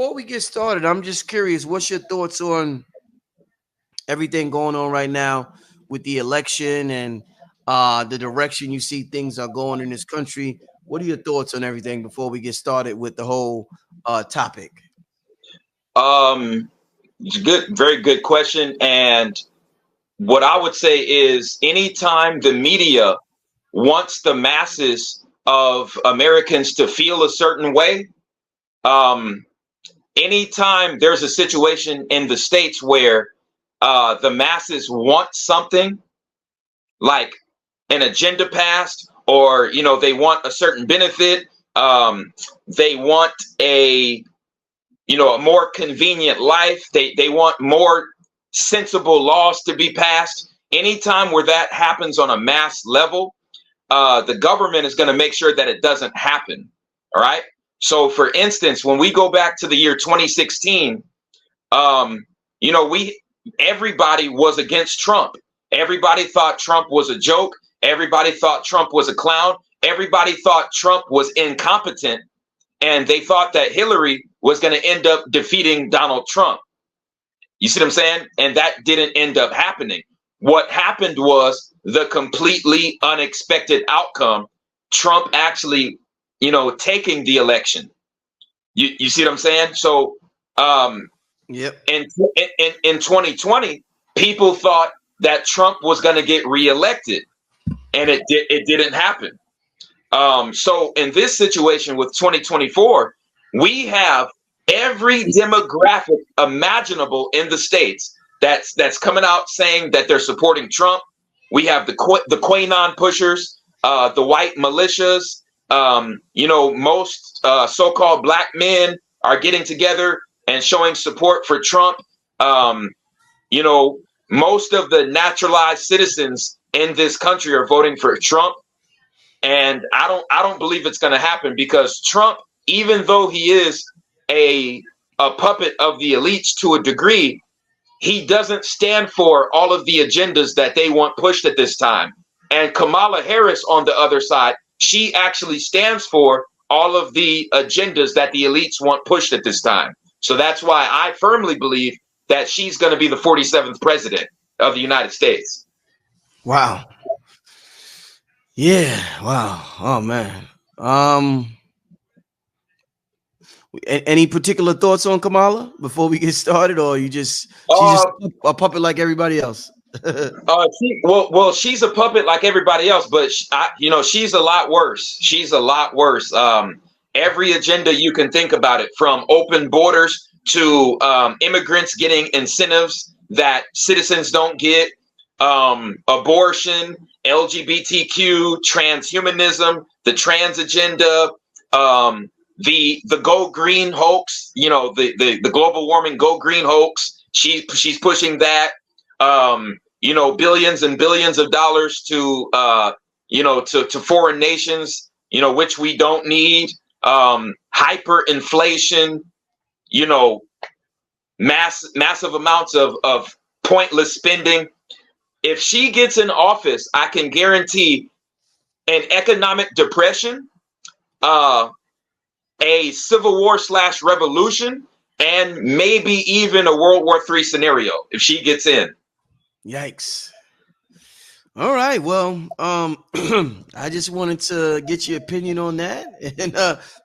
Before we get started, I'm just curious, what's your thoughts on everything going on right now with the election and the direction you see things are going in this country? What are your thoughts on everything before we get started with the whole topic? Um, Good, very good question. And what I would say is anytime the media wants the masses of Americans to feel a certain way, um, anytime there's a situation in the States where the masses want something like an agenda passed, or they want a certain benefit, they want a more convenient life, they want more sensible laws to be passed. Anytime where that happens on a mass level, the government is going to make sure that it doesn't happen. All right. So for instance, when we go back to the year 2016, we everybody was against Trump. Everybody thought Trump was a joke. Everybody thought Trump was a clown. Everybody thought Trump was incompetent. And they thought that Hillary was going to end up defeating Donald Trump. You see what I'm saying? And that didn't end up happening. What happened was the completely unexpected outcome. Trump actually, taking the election. You see what I'm saying? So, Yep. in 2020, people thought that Trump was going to get reelected, and it didn't happen. So in this situation with 2024, we have every demographic imaginable in the States that's coming out saying that they're supporting Trump. We have the QAnon pushers, the white militias. Most so-called black men are getting together and showing support for Trump. Most of the naturalized citizens in this country are voting for Trump. And I don't believe it's going to happen, because Trump, even though he is a puppet of the elites to a degree, he doesn't stand for all of the agendas that they want pushed at this time. And Kamala Harris, on the other side, she actually stands for all of the agendas that the elites want pushed at this time. So that's why I firmly believe that she's going to be the 47th president of the United States. Wow. Yeah. Wow. Oh man. Any particular thoughts on Kamala before we get started, or she's just a puppet like everybody else? She's a puppet like everybody else, but she's a lot worse. She's a lot worse. Every agenda you can think about it, from open borders to immigrants getting incentives that citizens don't get, abortion, LGBTQ, transhumanism, the trans agenda, the go green hoax, the global warming go green hoax. She's pushing that. Billions and billions of dollars to foreign nations, which we don't need. Hyperinflation, massive amounts of pointless spending. If she gets in office, I can guarantee an economic depression, a civil war / revolution, and maybe even a World War III scenario if she gets in. Yikes. All right. Well, I just wanted to get your opinion on that. And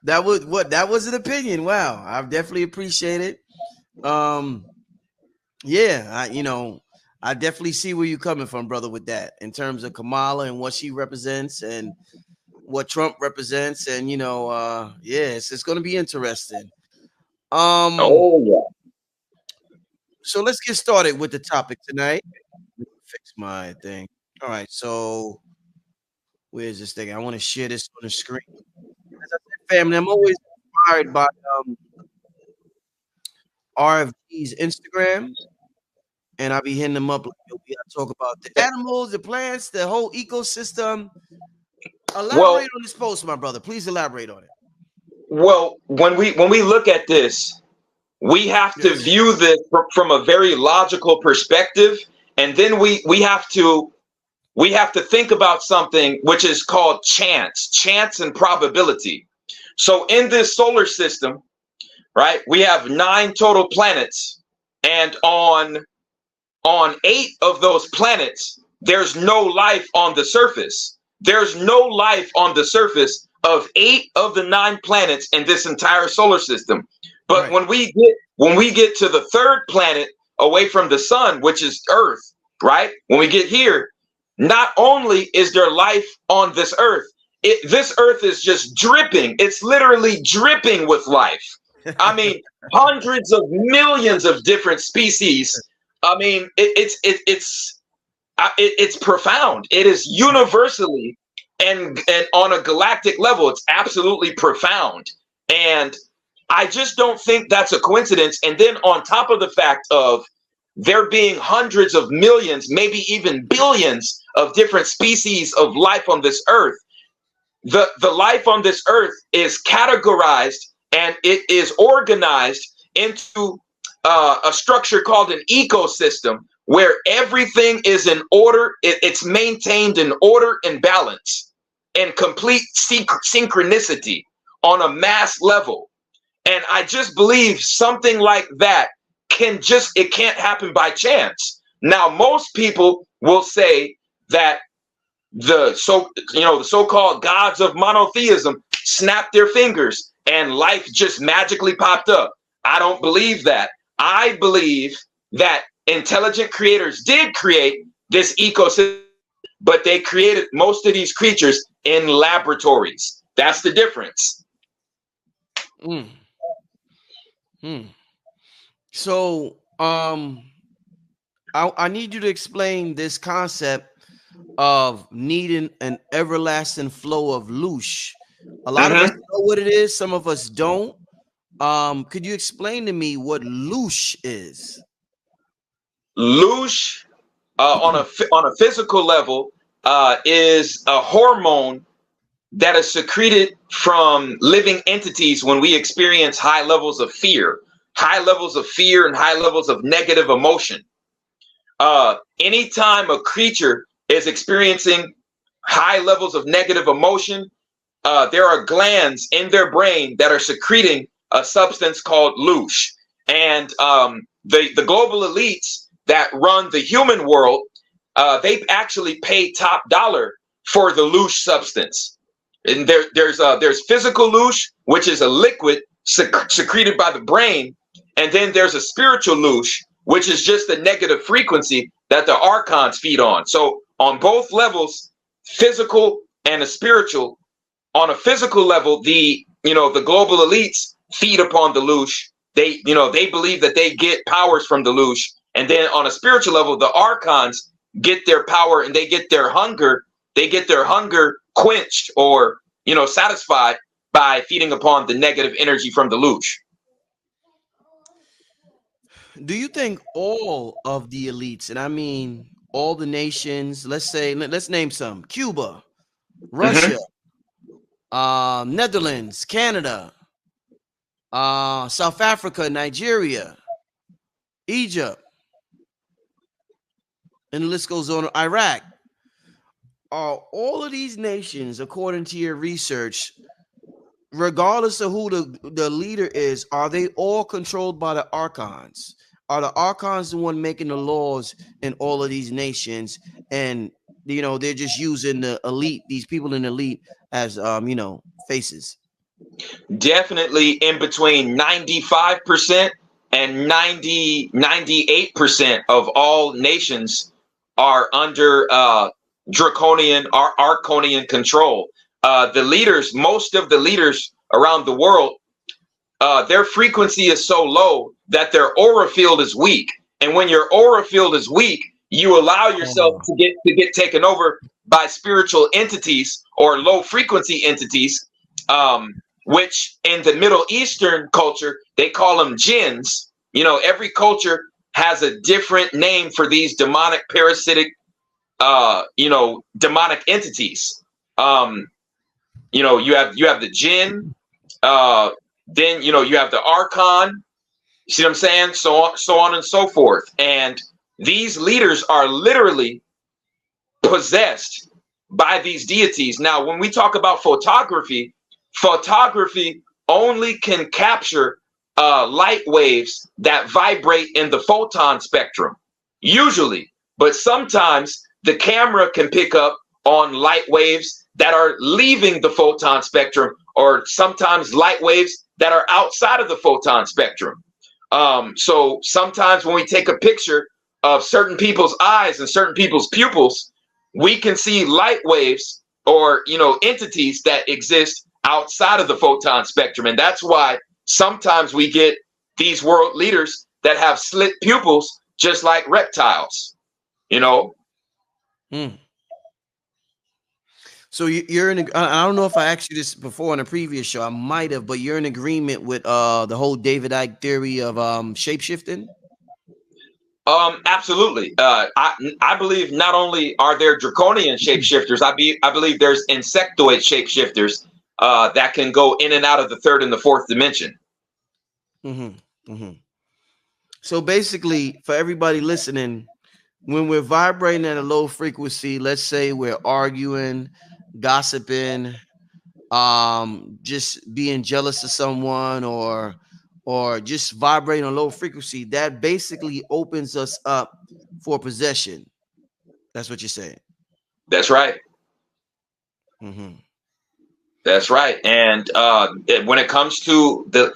that was an opinion. Wow. I definitely appreciate it. I definitely see where you're coming from, brother, with that, in terms of Kamala and what she represents and what Trump represents. And, it's going to be interesting. So let's get started with the topic tonight. Let me fix my thing. All right. So where's this thing? I want to share this on the screen. As I said, family, I'm always inspired by RFG's Instagram. And I'll be hitting them up. We talk about the animals, the plants, the whole ecosystem. Elaborate on this post, my brother. Please elaborate on it. Well, when we look at this, we have to view this from a very logical perspective, and then we have to think about something which is called chance and probability. So in this solar system, right? We have 9 total planets, and on 8 of those planets, there's no life on the surface. There's no life on the surface of 8 of the 9 planets in this entire solar system. But Right. when we get to the 3rd planet away from the sun, which is Earth, right? When we get here, not only is there life on this Earth, this Earth is just dripping. It's literally dripping with life. I mean, hundreds of millions of different species. I mean, it's profound. It is universally and on a galactic level, it's absolutely profound. And I just don't think that's a coincidence. And then on top of the fact of there being hundreds of millions, maybe even billions of different species of life on this Earth, the life on this Earth is categorized and it is organized into a structure called an ecosystem where everything is in order. It's maintained in order and balance and complete synchronicity on a mass level. And I just believe something like that it can't happen by chance. Now, most people will say that the so-called gods of monotheism snapped their fingers and life just magically popped up. I don't believe that. I believe that intelligent creators did create this ecosystem, but they created most of these creatures in laboratories. That's the difference. Mm. Hmm. So, I need you to explain this concept of needing an everlasting flow of loosh. A lot of us know what it is. Some of us don't. Could you explain to me what loosh is? Loosh, on a physical level, is a hormone that is secreted from living entities when we experience high levels of fear and high levels of negative emotion. Anytime a creature is experiencing high levels of negative emotion, there are glands in their brain that are secreting a substance called loosh. And the global elites that run the human world, they actually pay top dollar for the loosh substance. And there's physical loosh, which is a liquid secreted by the brain, and then there's a spiritual loosh, which is just the negative frequency that the archons feed on. So on both levels, physical and a spiritual, on a physical level, the global elites feed upon the loosh. They believe that they get powers from the loosh, and then on a spiritual level, the archons get their power and they get their hunger quenched or satisfied by feeding upon the negative energy from the loosh. Do you think all of the elites, and I mean all the nations, let's name some: Cuba, Russia, Netherlands, Canada, South Africa, Nigeria, Egypt, and the list goes on, Iraq, are all of these nations, according to your research, regardless of who the leader is, are they all controlled by the archons? Are the archons the one making the laws in all of these nations? And they're just using the elite, these people in the elite, as faces? Definitely in between 95% and 98% of all nations are under draconian or archonian control. The leaders, most of the leaders around the world, their frequency is so low that their aura field is weak. And when your aura field is weak, you allow yourself to get taken over by spiritual entities or low frequency entities, which in the Middle Eastern culture, they call them jinns. Every culture has a different name for these demonic, parasitic, demonic entities. You have the jinn, then you have the archon. You see what I'm saying? So on and so forth. And these leaders are literally possessed by these deities. Now, when we talk about photography only can capture light waves that vibrate in the photon spectrum, usually, but sometimes the camera can pick up on light waves that are leaving the photon spectrum, or sometimes light waves that are outside of the photon spectrum. So sometimes when we take a picture of certain people's eyes and certain people's pupils, we can see light waves or, entities that exist outside of the photon spectrum. And that's why sometimes we get these world leaders that have slit pupils, just like reptiles, Hmm. So you're in. I don't know if I asked you this before in a previous show. I might have, but you're in agreement with the whole David Icke theory of shapeshifting. Absolutely. I believe not only are there draconian shapeshifters, I believe there's insectoid shapeshifters that can go in and out of the third and the fourth dimension. Mm-hmm. Mm-hmm. So basically, for everybody listening, when we're vibrating at a low frequency, let's say we're arguing, gossiping, just being jealous of someone, or just vibrating on low frequency, that basically opens us up for possession. That's what you're saying. That's right. Mm-hmm. That's right. And when it comes to the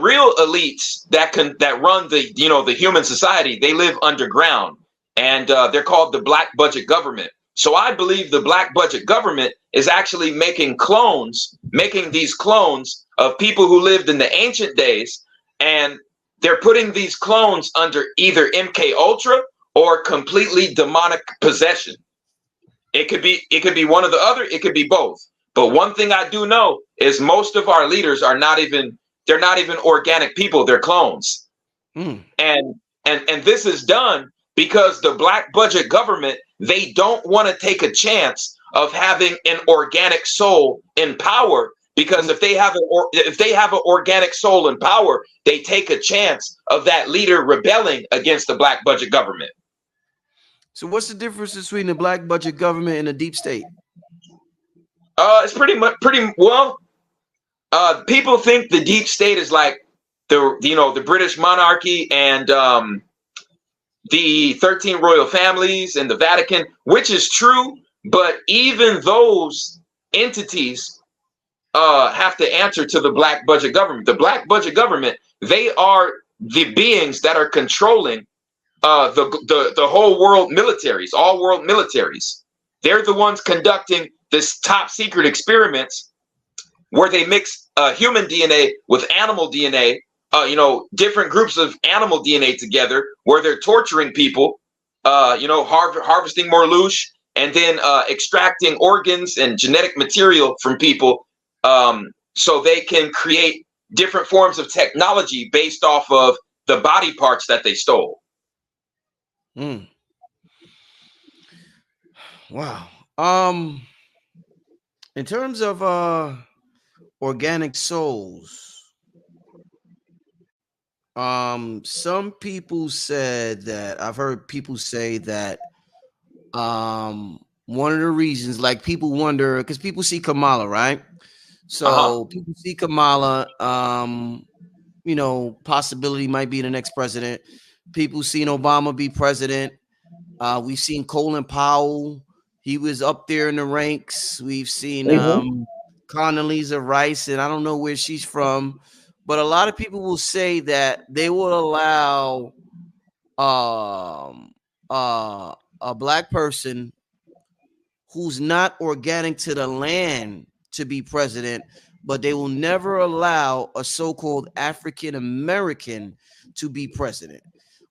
real elites that run the human society, they live underground, and they're called the black budget government. So I believe the black budget government is actually making these clones of people who lived in the ancient days, and they're putting these clones under either MK Ultra or completely demonic possession. It could be one or the other. It could be both. But one thing I do know is most of our leaders are not even organic people. They're clones. Mm. And this is done because the black budget government, they don't want to take a chance of having an organic soul in power, because if they have an organic soul in power, they take a chance of that leader rebelling against the black budget government. So what's the difference between the black budget government and the deep state? It's pretty well. People think the deep state is like the British monarchy and the 13 royal families and the Vatican, which is true, but even those entities have to answer to the black budget government. The black budget government, they are the beings that are controlling the whole world militaries, all world militaries. They're the ones conducting this top secret experiments where they mix human DNA with animal DNA, different groups of animal DNA together, where they're torturing people, harvesting Morlouche, and then extracting organs and genetic material from people, so they can create different forms of technology based off of the body parts that they stole. Mm. Wow. In terms of organic souls, some people said that I've heard people say that one of the reasons, like, people wonder, because people see Kamala, right? So people see Kamala, possibility might be the next president. People seen Obama be president. We've seen Colin Powell. He was up there in the ranks. We've seen Condoleezza Rice, and I don't know where she's from, but a lot of people will say that they will allow a black person who's not organic to the land to be president, but they will never allow a so-called African American to be president.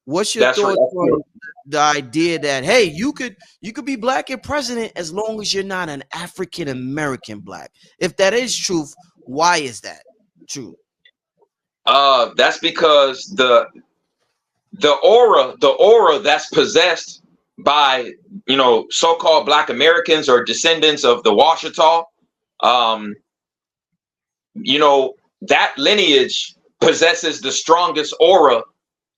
What's your thoughts on the idea that, hey, you could be black and president as long as you're not an African American black? If that is truth, why is that true? That's because the aura that's possessed by so-called Black Americans or descendants of the Washita, that lineage possesses the strongest aura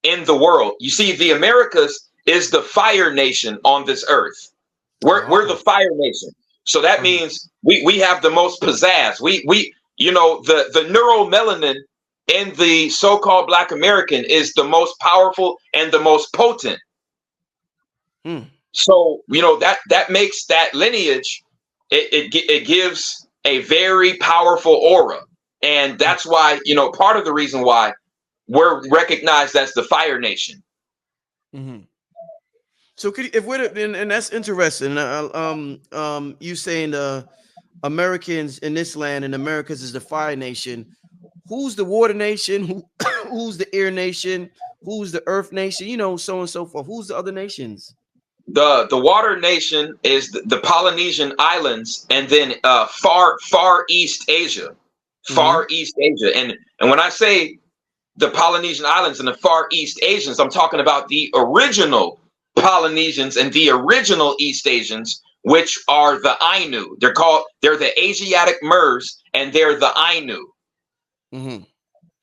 in the world. You see, the Americas is the fire nation on this earth. We're the fire nation. So that means we have the most pizzazz. the neuromelanin in the so-called Black American is the most powerful and the most potent. So that makes that lineage, it gives a very powerful aura, and that's why part of the reason why we're recognized as the Fire Nation. So if we're and that's interesting. You saying the Americans in this land and Americas is the Fire Nation. Who's the Water Nation? Who's the Air Nation? Who's the Earth Nation? So on and so forth. Who's the other nations? The Water Nation is the Polynesian Islands, and then far East Asia, East Asia. And when I say the Polynesian Islands and the Far East Asians, I'm talking about the original Polynesians and the original East Asians, which are the Ainu. They're the Asiatic Mers, and they're the Ainu. And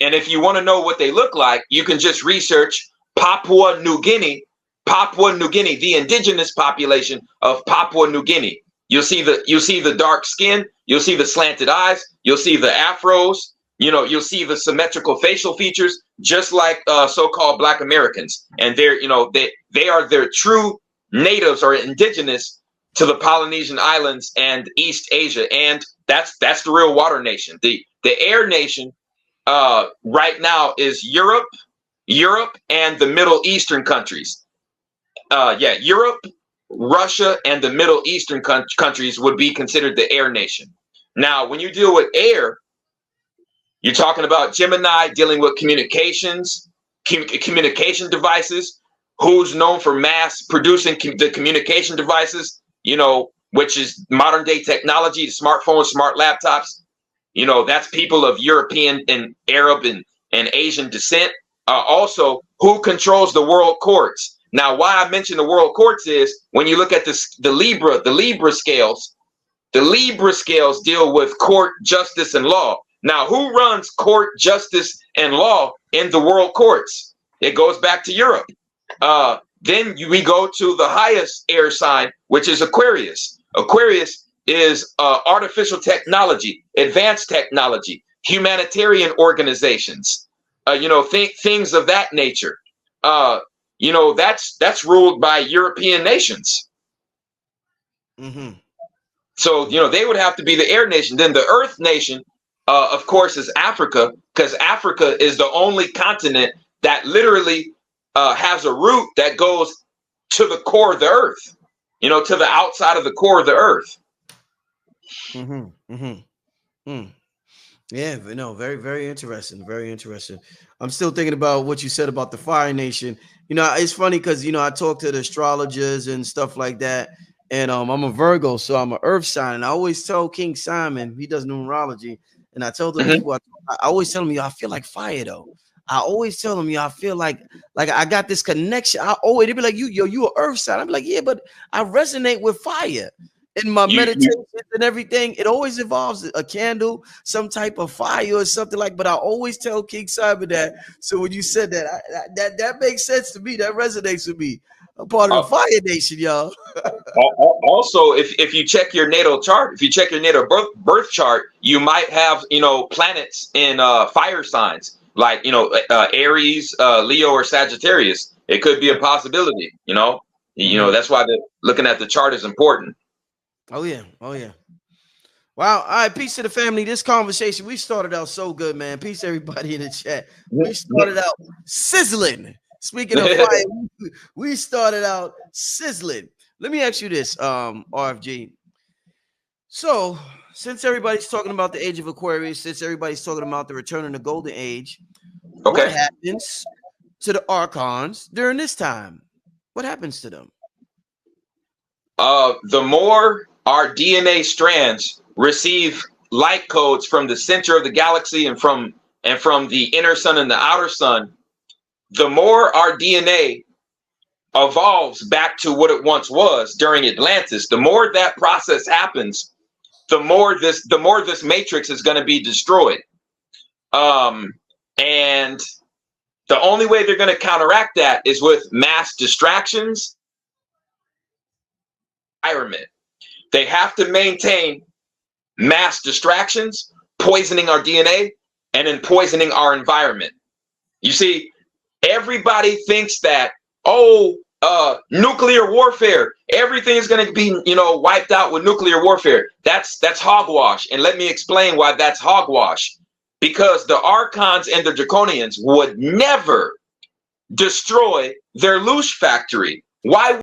if you want to know what they look like, you can just research Papua New Guinea, the indigenous population of Papua New Guinea. You'll see the dark skin, you'll see the slanted eyes, you'll see the afros, you'll see the symmetrical facial features, just like so-called Black Americans. And they are their true natives or indigenous to the Polynesian Islands and East Asia. And that's the real Water Nation. The Air Nation right now is Europe and the Middle Eastern countries. Europe, Russia, and the Middle Eastern countries would be considered the Air Nation. Now, when you deal with air, you're talking about Gemini dealing with communication devices. Who's known for mass producing the communication devices, which is modern day technology, smartphones, smart laptops. That's people of European and Arab and Asian descent. Also, who controls the world courts? Now, why I mention the world courts is when you look at the Libra scales, the Libra scales deal with court, justice, and law. Now, who runs court, justice, and law in the world courts? It goes back to Europe. Then we go to the highest air sign, which is Aquarius. Aquarius is artificial technology, advanced technology, humanitarian organizations, things of that nature. That's ruled by European nations. So, they would have to be the Air Nation. Then the Earth Nation, of course, is Africa, because Africa is the only continent that literally has a root that goes to the core of the Earth, to the outside of the core of the Earth. Yeah, no, very, very interesting. Very interesting. I'm still thinking about what you said about the Fire Nation. It's funny because, I talk to the astrologers and stuff like that. And I'm a Virgo, so I'm an earth sign. And I always tell King Simon, he does numerology. And I told the people, I always tell him, I feel like fire, though. I always tell them, I feel like I got this connection. They be like, you an earth sign. I'm like, yeah, but I resonate with fire. In my meditations and everything, it always involves a candle, some type of fire or something like. But I always tell King Simon that. So when you said that, that makes sense to me. That resonates with me. I'm part of the Fire Nation, y'all. Also, if you check your natal chart, if you check your natal birth chart, you might have planets in fire signs like Aries, Leo, or Sagittarius. It could be a possibility. That's why looking at the chart is important. Oh yeah. Wow. All right, peace to the family. This conversation, we started out so good, man. Peace to everybody in the chat. We started out sizzling. Speaking of fire, we started out sizzling. Let me ask you this, RFG. So, since everybody's talking about the age of Aquarius, since everybody's talking about the return of the golden age, what happens to the archons during this time? What happens to them? The more our DNA strands receive light codes from the center of the galaxy and from the inner sun and the outer sun, the more our DNA evolves back to what it once was during Atlantis. The more that process happens, the more this matrix is going to be destroyed. And the only way they're going to counteract that is with mass distractions. Environment. They have to maintain mass distractions, poisoning our DNA and then poisoning our environment. You see, everybody thinks that, oh, nuclear warfare, everything is going to be, you know, wiped out with nuclear warfare. That's hogwash. And let me explain why that's hogwash. Because the Archons and the Draconians would never destroy their Loosh factory. Why